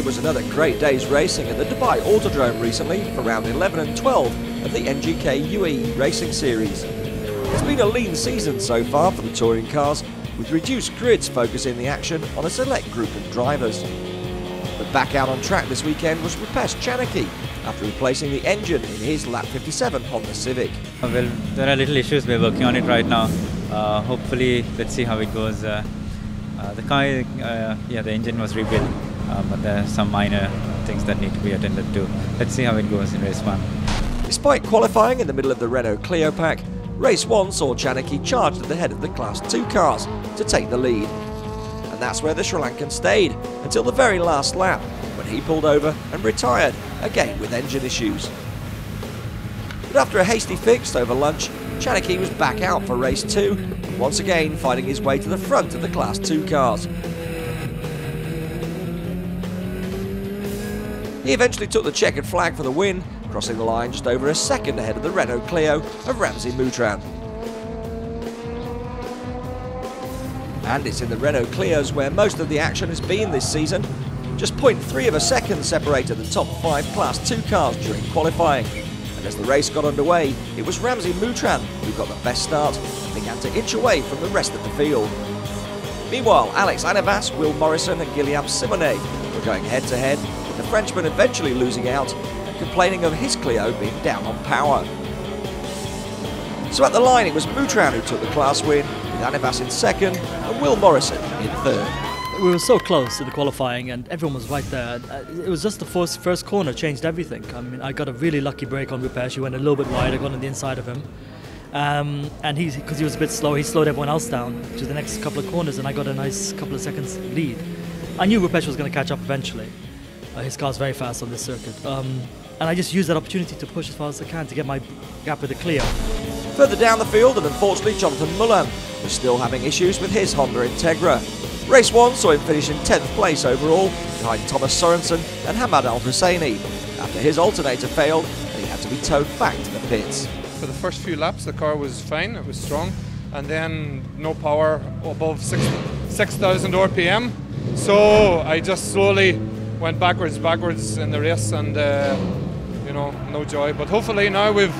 It was another great day's racing at the Dubai Autodrome recently for round 11 and 12 of the NGK UAE Racing Series. It's been a lean season so far for the touring cars, with reduced grids focusing the action on a select group of drivers. But back out on track this weekend was RUPESH CHANNAKE after replacing the engine in his lap 57 Honda Civic. Well, there are little issues, we're working on it right now. Hopefully, let's see how it goes. The car, the engine was rebuilt, but there are some minor things that need to be attended to. Let's see how it goes in race 1. Despite qualifying in the middle of the Renault CLIO pack, race 1 saw CHANNAKE charged at the head of the Class 2 cars to take the lead. And that's where the Sri Lankan stayed until the very last lap, when he pulled over and retired, again with engine issues. But after a hasty fix over lunch, CHANNAKE was back out for race 2, once again finding his way to the front of the Class 2 cars. He eventually took the checkered flag for the win, crossing the line just over a second ahead of the Renault CLIO of RAMZI MOUTRAN. And it's in the Renault CLIOs where most of the action has been this season. Just 0.3 of a second separated the top 5 Class 2 cars during qualifying. And as the race got underway, it was RAMZI MOUTRAN who got the best start and began to inch away from the rest of the field. Meanwhile, Alex Anivas, Will Morrison and Guillaume Simonet were going head-to-head, with the Frenchman eventually losing out and complaining of his Clio being down on power. So at the line it was MOUTRAN who took the class win, with Anivas in second and Will Morrison in third. We were so close to the qualifying and everyone was right there. It was just the first corner changed everything. I mean, I got a really lucky break on RUPESH. He went a little bit wide, I got on the inside of him. And because he was a bit slow, he slowed everyone else down to the next couple of corners and I got a nice couple of seconds lead. I knew RUPESH was going to catch up eventually. His car's very fast on this circuit. And I just used that opportunity to push as far as I can to get my gap with the CLIO. Further down the field, and unfortunately Jonathan MULLAN was still having issues with his Honda Integra. Race 1 saw him finish in 10th place overall, behind Thomas Sorensen and Hamad Al-Husseini, after his alternator failed and he had to be towed back to the pits. For the first few laps the car was fine, it was strong, and then no power above 6,000 RPM, so I just slowly went backwards in the race and no joy. But hopefully now we've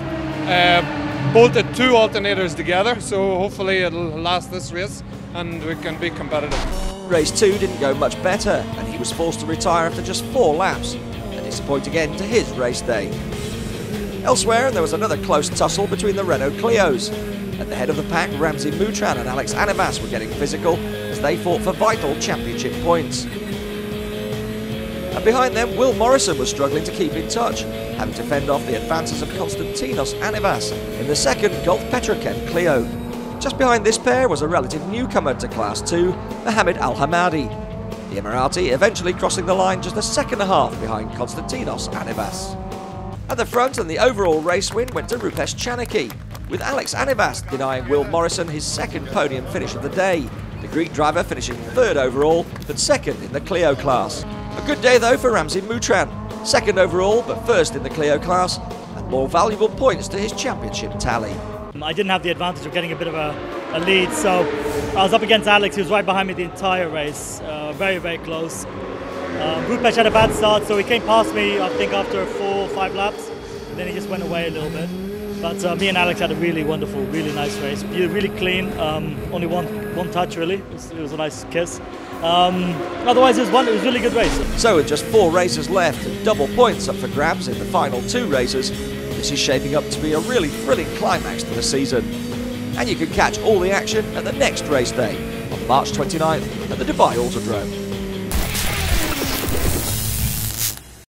bolted 2 alternators together, so hopefully it'll last this race and we can be competitive. Race 2 didn't go much better and he was forced to retire after just 4 laps, a disappointing end to his race day. Elsewhere there was another close tussle between the Renault CLIOs. At the head of the pack, RAMZI MOUTRAN and Alex Anivas were getting physical as they fought for vital championship points. And behind them, Will Morrison was struggling to keep in touch, having to fend off the advances of Konstantinos Anivas in the second Golf Petrochem Clio. Just behind this pair was a relative newcomer to Class 2, Mohammed Al-Hamadi. The Emirati eventually crossing the line just a second and a half behind Konstantinos Anivas. At the front, and the overall race win went to RUPESH CHANNAKE, with Alex Anivas denying Will Morrison his second podium finish of the day, the Greek driver finishing 3rd overall but 2nd in the Clio class. A good day though for RAMZI MOUTRAN, 2nd overall but 1st in the Clio class, and more valuable points to his championship tally. I didn't have the advantage of getting a bit of a lead, so I was up against Alex. He was right behind me the entire race, very, very close. RUPESH had a bad start, so he came past me, I think, after 4 or 5 laps, and then he just went away a little bit. But me and Alex had a really wonderful, really nice race. Really clean, only one touch really. It was a nice kiss. Otherwise it was a really good race. So with just 4 races left and double points up for grabs in the final 2 races, this is shaping up to be a really thrilling climax to the season. And you can catch all the action at the next race day on March 29th at the Dubai Autodrome.